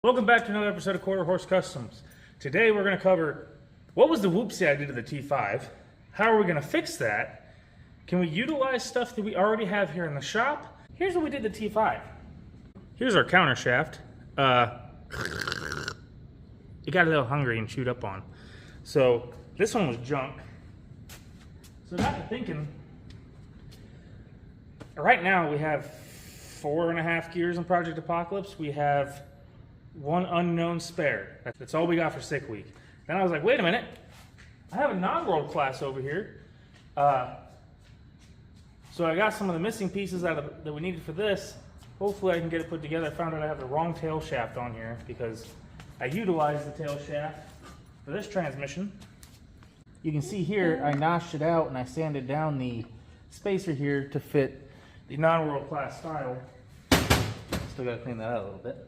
Welcome back to another episode of Quarter Horse Customs. Today we're going to cover what was the whoopsie I did to the T-5, how are we going to fix that, can we utilize stuff that we already have here in the shop. Here's what we did to the T-5. Here's our counter shaft. It got a little hungry and chewed up on. So this one was junk. So I got to thinking, right now we have 4.5 gears in Project Apocalypse. We have one unknown spare. That's all we got for sick week. Then I was like, wait a minute, I have a non-world class over here. So I got some of the missing pieces that we needed for this. Hopefully I can get it put together. I found out I have the wrong tail shaft on here because I utilized the tail shaft for this transmission. You can see here I notched it out and I sanded down the spacer here to fit the non-world class style. Still got to clean that out a little bit.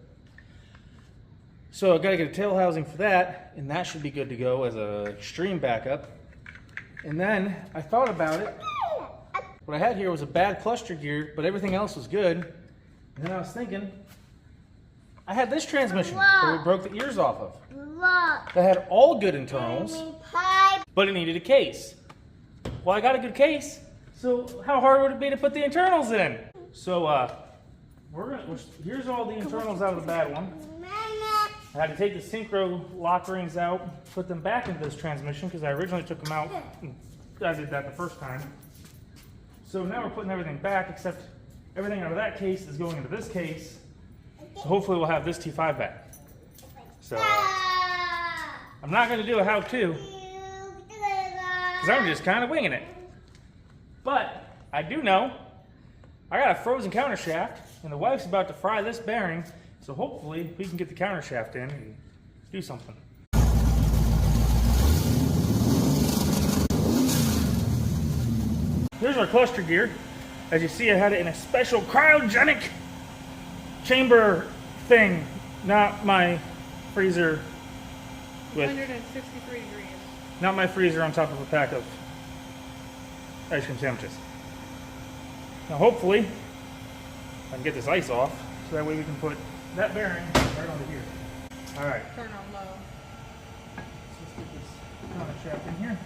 So I've got to get a tail housing for that, and that should be good to go as an extreme backup. And then I thought about it. What I had here was a bad cluster gear, but everything else was good. And then I was thinking, I had this transmission that we broke the ears off of. That had all good internals, but it needed a case. Well, I got a good case, so how hard would it be to put the internals in? So here's all the internals out of the bad one. I had to take the synchro lock rings out, put them back into this transmission because I originally took them out. I did that the first time. So now we're putting everything back, except everything out of that case is going into this case. So hopefully we'll have this T5 back. So I'm not going to do a how-to because I'm just kind of winging it. But I do know I got a frozen counter shaft, and the wife's about to fry this bearing. So hopefully we can get the counter shaft in and do something. Here's our cluster gear. As you see, I had it in a special cryogenic chamber thing, not my freezer with 163 degrees. Not my freezer on top of a pack of ice cream sandwiches. Now hopefully I can get this ice off so that way we can put that bearing right onto here. All right. Turn on low. Let's get this counter shaft in here.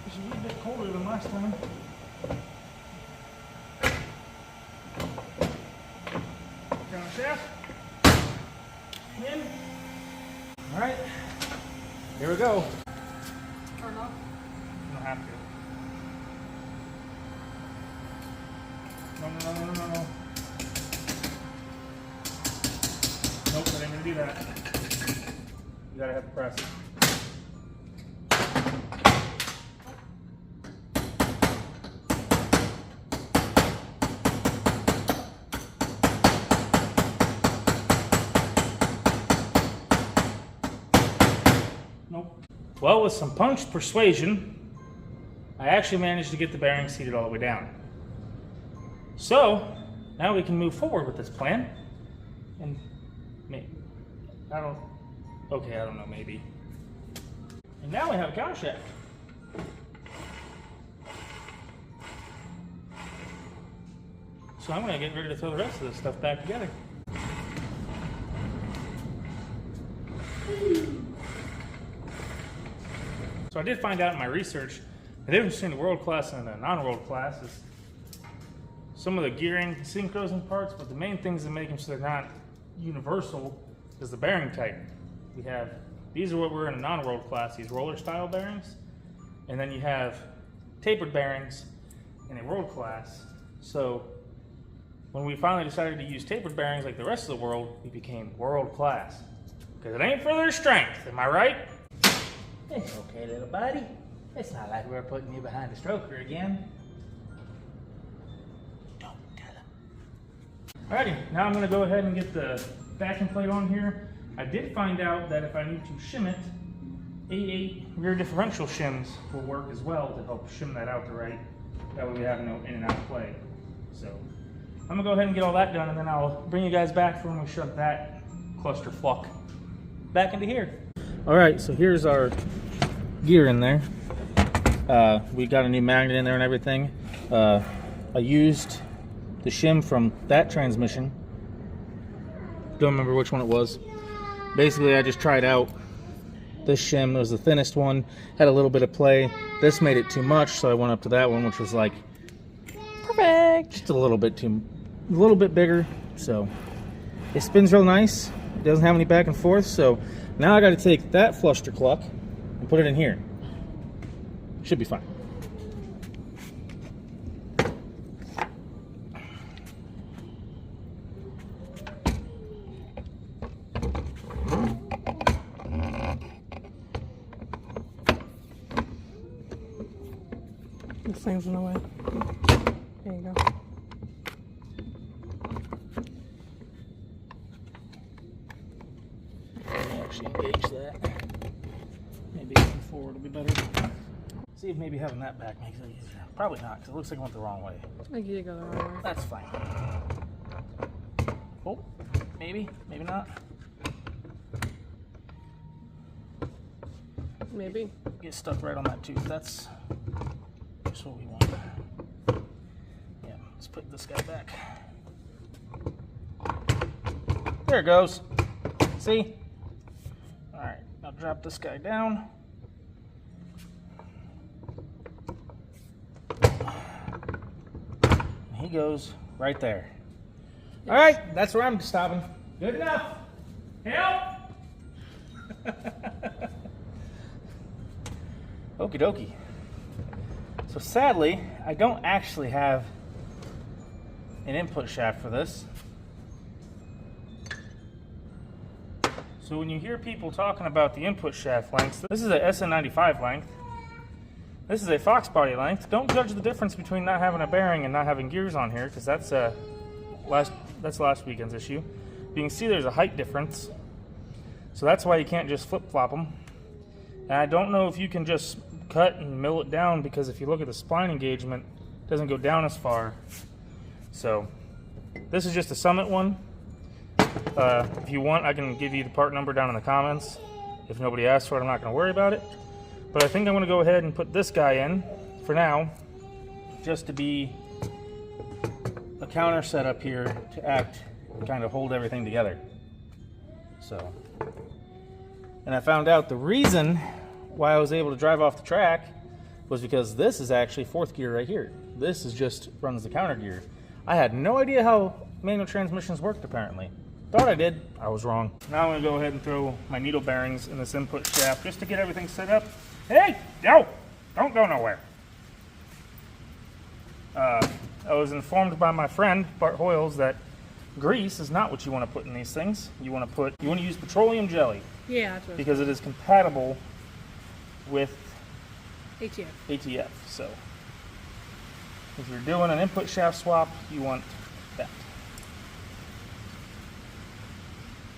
It's a little bit colder than last time. Counter shaft. In. All right. Here we go. Turn off. You don't have to. No. Nope, I ain't gonna do that. You gotta have to press it. Nope. Well, with some punch persuasion, I actually managed to get the bearing seated all the way down. So, now we can move forward with this plan, and maybe, I don't know, maybe. And now we have a counter shaft. So I'm going to get ready to throw the rest of this stuff back together. So I did find out in my research, the difference between the world class and the non-world class is some of the gearing, synchros and parts, but the main things that make them so they're not universal is the bearing type. We have, these are what we're in a non-world class, these roller style bearings, and then you have tapered bearings in a world class. So when we finally decided to use tapered bearings like the rest of the world, we became world class. Because it ain't for their strength, am I right? It's okay, little buddy. It's not like we're putting you behind a stroker again. Alrighty, now I'm going to go ahead and get the backing plate on here. I did find out that if I need to shim it, 8/8 rear differential shims will work as well to help shim that out the right. That way we have no in and out play. So I'm going to go ahead and get all that done, and then I'll bring you guys back for when we shove that cluster fluck back into here. Alright, so here's our gear in there. We got a new magnet in there and everything. I used the shim from that transmission. Don't remember which one it was. Basically, I just tried out this shim. It was the thinnest one, had a little bit of play. This made it too much, so I went up to that one, which was like perfect, just a little bit bigger. So it spins real nice. It doesn't have any back and forth. So now I got to take that fluster cluck and put it in here. Should be fine. This thing's in the way. There you go. Actually engage that. Maybe going forward will be better. See if maybe having that back makes it easier. Probably not, because it looks like it went the wrong way. I think you did go the wrong way. That's fine. Oh, maybe, maybe not. Maybe. Get stuck right on that tooth. That's just what we want. Yeah, let's put this guy back. There it goes. See? Alright, now drop this guy down. And he goes right there. Alright, that's where I'm stopping. Good enough. Help! Okie dokie. So sadly, I don't actually have an input shaft for this. So when you hear people talking about the input shaft lengths, this is a SN95 length. This is a Fox body length. Don't judge the difference between not having a bearing and not having gears on here, because that's last weekend's issue. You can see there's a height difference. So that's why you can't just flip-flop them. And I don't know if you can just cut and mill it down, because if you look at the spline engagement, it doesn't go down as far. So this is just a Summit one. If you want, I can give you the part number down in the comments. If nobody asks for it, I'm not going to worry about it. But I think I'm going to go ahead and put this guy in for now, just to be a counter setup here to act, kind of hold everything together. So, and I found out the reason why I was able to drive off the track was because this is actually fourth gear right here. This is just runs the counter gear. I had no idea how manual transmissions worked apparently. Thought I did, I was wrong. Now I'm gonna go ahead and throw my needle bearings in this input shaft just to get everything set up. Hey, no, don't go nowhere. I was informed by my friend, Bart Hoyles, that grease is not what you want to put in these things. You want to use petroleum jelly. Yeah, that's what because it is compatible with ATF. ATF. So if you're doing an input shaft swap, you want that.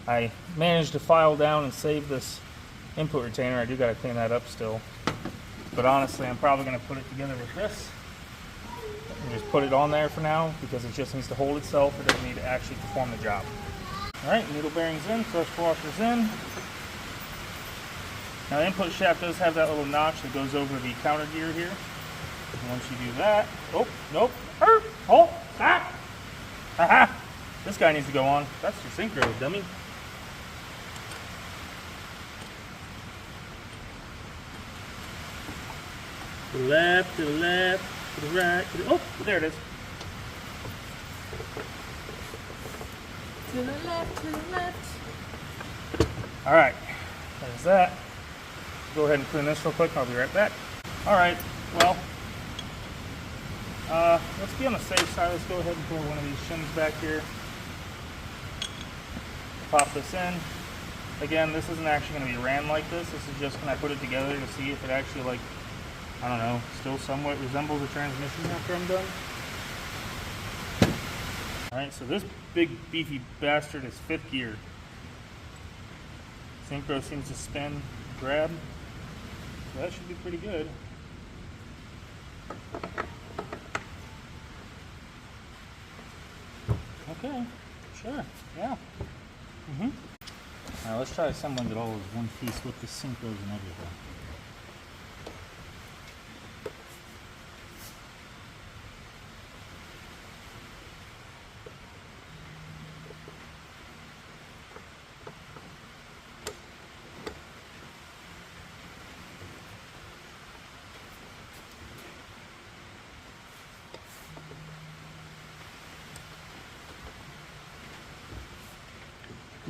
I managed to file down and save this input retainer. I do got to clean that up still. But honestly, I'm probably going to put it together with this. And just put it on there for now because it just needs to hold itself. It doesn't need to actually perform the job. Alright, needle bearings in, thrust washers in. Now the input shaft does have that little notch that goes over the counter gear here. And once you do that, oh, nope, oh, stop! Aha! This guy needs to go on. That's your synchro, dummy. To the left, to the left, to the right, to the, oh, there it is. To the left, to the left. Alright, there's that. Go ahead and clean this real quick, I'll be right back. Alright, well, let's be on the safe side. Let's go ahead and throw one of these shims back here. Pop this in. Again, this isn't actually going to be ran like this. This is just when I put it together to see if it actually, like, I don't know, still somewhat resembles a transmission after I'm done. Alright, so this big beefy bastard is 5th gear. Synchro seems to spin, grab. So that should be pretty good. Okay, sure, yeah. Alright, let's try assembling it all as one piece with the synchros and everything.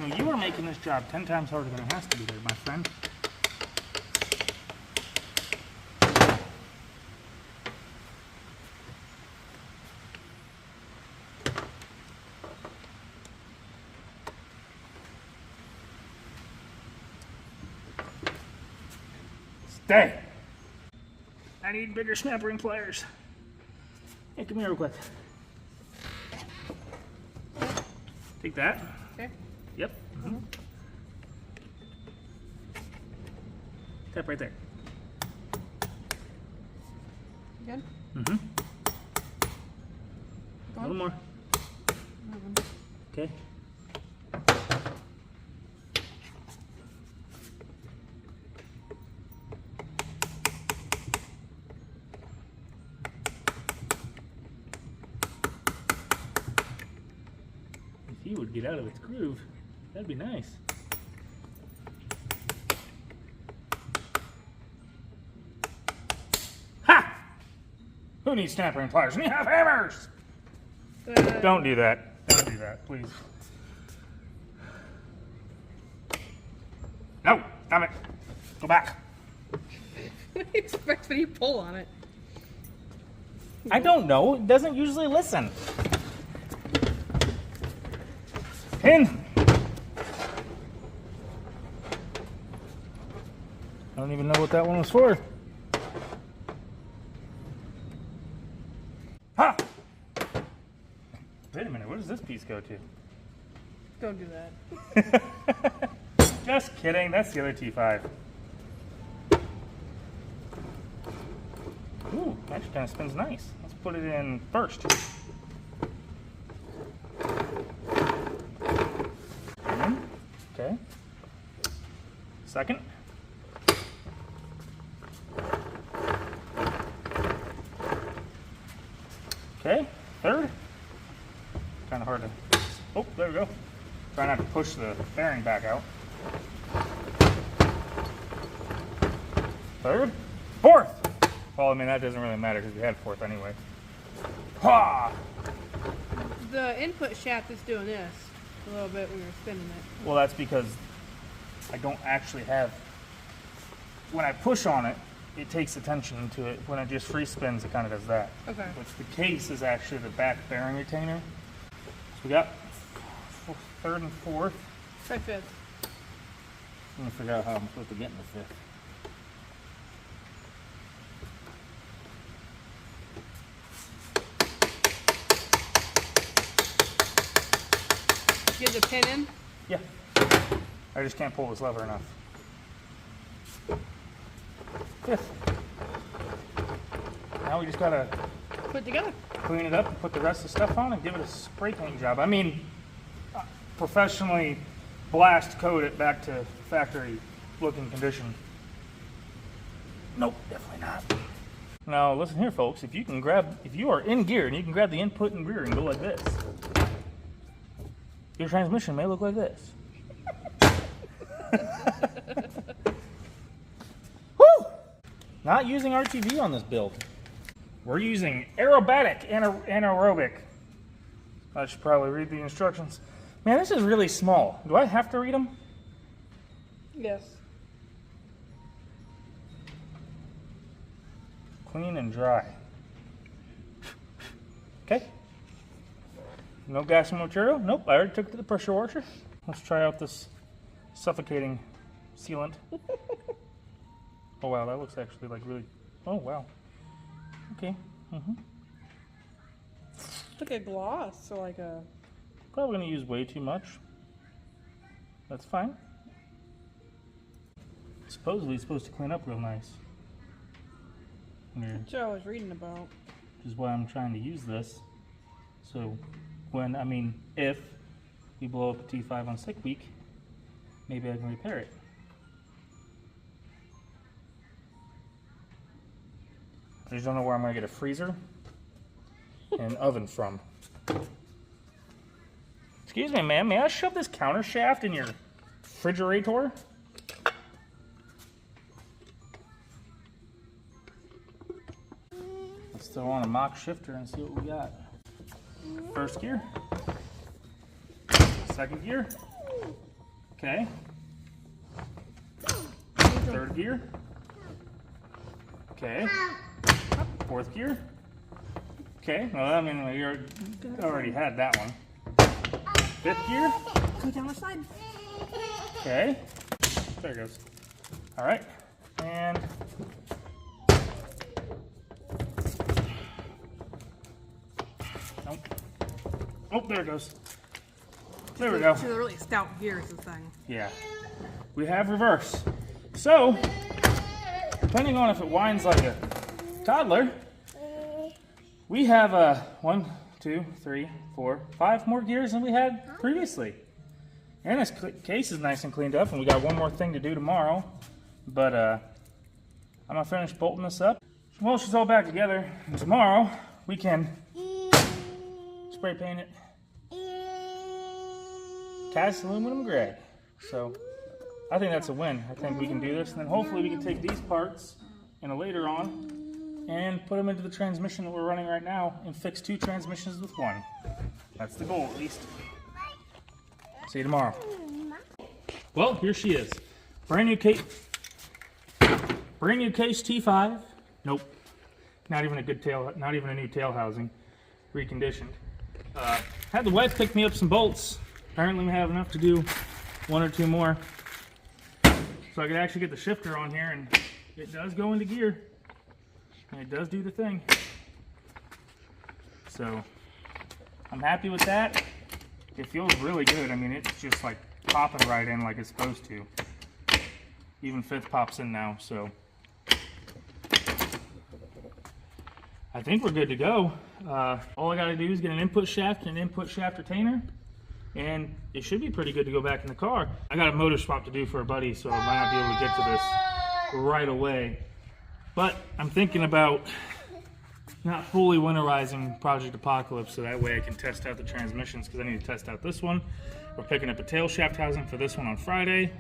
know, you are making this job 10 times harder than it has to be there, my friend. Stay! I need bigger snap ring pliers. Hey, come here real quick. Take that. Okay. Yep. Mm-hmm. Tap right there. Good? Mm-hmm. A little more. Okay. If you would get out of its groove, that'd be nice. Ha! Who needs snap ring pliers? We have hammers! Don't do that. Don't do that, please. No! Damn it! Go back. What do you expect when you pull on it? I don't know. It doesn't usually listen. Pin! I don't even know what that one was for. Ha! Wait a minute, where does this piece go to? Don't do that. Just kidding, that's the other T-5. Ooh, actually kind of spins nice. Let's put it in first. Okay. Second. Okay, third. Kind of hard to, oh, there we go. Try not to push the bearing back out. Third. Fourth! Well, I mean, that doesn't really matter because we had fourth anyway. Ha! The input shaft is doing this a little bit when you're spinning it. Well, that's because I don't actually have, when I push on it, it takes attention to it. When it just free spins, it kind of does that. Okay. Which the case is actually the back bearing retainer. So we got third and fourth. Try fifth. I'm gonna figure out how I'm supposed to get in the fifth. Get the pin in? Yeah. I just can't pull this lever enough. Fifth. Now we just gotta Put it together. clean it up and put the rest of the stuff on and give it a spray paint job. I mean, professionally blast coat it back to factory looking condition. Nope, definitely not. Now listen here folks, if you are in gear and you can grab the input and rear and go like this, your transmission may look like this. Woo! Not using RTV on this build. We're using aerobatic and anaerobic. I should probably read the instructions. Man, this is really small. Do I have to read them? Yes. Clean and dry. Okay. No gas and material? Nope, I already took it to the pressure washer. Let's try out this suffocating sealant. Oh wow, that looks actually like really, oh wow. Okay. It's like a gloss, so like a... Probably gonna use way too much. That's fine. Supposedly it's supposed to clean up real nice. That's what I was reading about. Which is why I'm trying to use this. So when, I mean, if we blow up a T5 on sick week, maybe I can repair it. I just don't know where I'm gonna get a freezer and oven from. Excuse me, ma'am, may I shove this counter shaft in your refrigerator? Let's throw on a mock shifter and see what we got. First gear. Second gear. Okay. Third gear. Okay. Fourth gear. Okay. Well, I mean, you already had that one. Fifth gear. Go down the side. Okay. There it goes. All right. And nope. Oh, there it goes. There we go. Two really stout gears, this thing. Yeah. We have reverse. So, depending on if it winds like a toddler, we have 1, 2, 3, 4, 5 more gears than we had previously. And this case is nice and cleaned up, and we got one more thing to do tomorrow. But I'm gonna finish bolting this up. Well, she's all back together, and tomorrow we can spray paint it cast aluminum gray. So I think that's a win. I think we can do this, and then hopefully we can take these parts and later on and put them into the transmission that we're running right now and fix 2 transmissions with 1. That's the goal, at least. See you tomorrow. Well, here she is. Brand new case T-5. Nope. Not even a good tail, not even a new tail housing. Reconditioned. Had the wife pick me up some bolts. Apparently we have enough to do 1 or 2 more. So I could actually get the shifter on here, and it does go into gear. And it does do the thing. So I'm happy with that. It feels really good. I mean, it's just like popping right in like it's supposed to. Even 5th pops in now, so I think we're good to go. All I gotta do is get an input shaft and an input shaft retainer, and it should be pretty good to go back in the car. I got a motor swap to do for a buddy, so I might not be able to get to this right away. But I'm thinking about not fully winterizing Project Apocalypse, so that way I can test out the transmissions, because I need to test out this one. We're picking up a tail shaft housing for this one on Friday.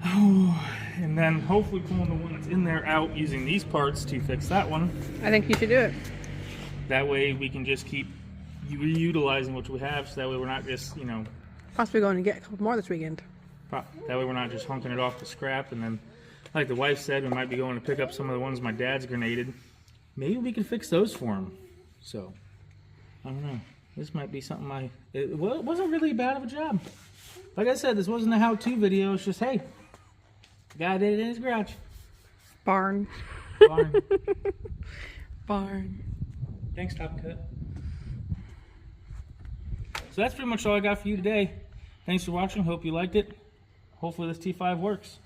And then hopefully pulling the one that's in there out using these parts to fix that one. I think you should do it. That way we can just keep reutilizing what we have, so that way we're not just, you know... Possibly going to get a couple more this weekend. That way we're not just hunking it off to scrap, and then, like the wife said, we might be going to pick up some of the ones my dad's grenaded. Maybe we can fix those for him. So, I don't know. This might be something it wasn't really bad of a job. Like I said, this wasn't a how-to video. It's just, hey, the guy did it in his garage. Barn. Barn. Barn. Thanks, Top Cut. So that's pretty much all I got for you today. Thanks for watching. Hope you liked it. Hopefully this T5 works.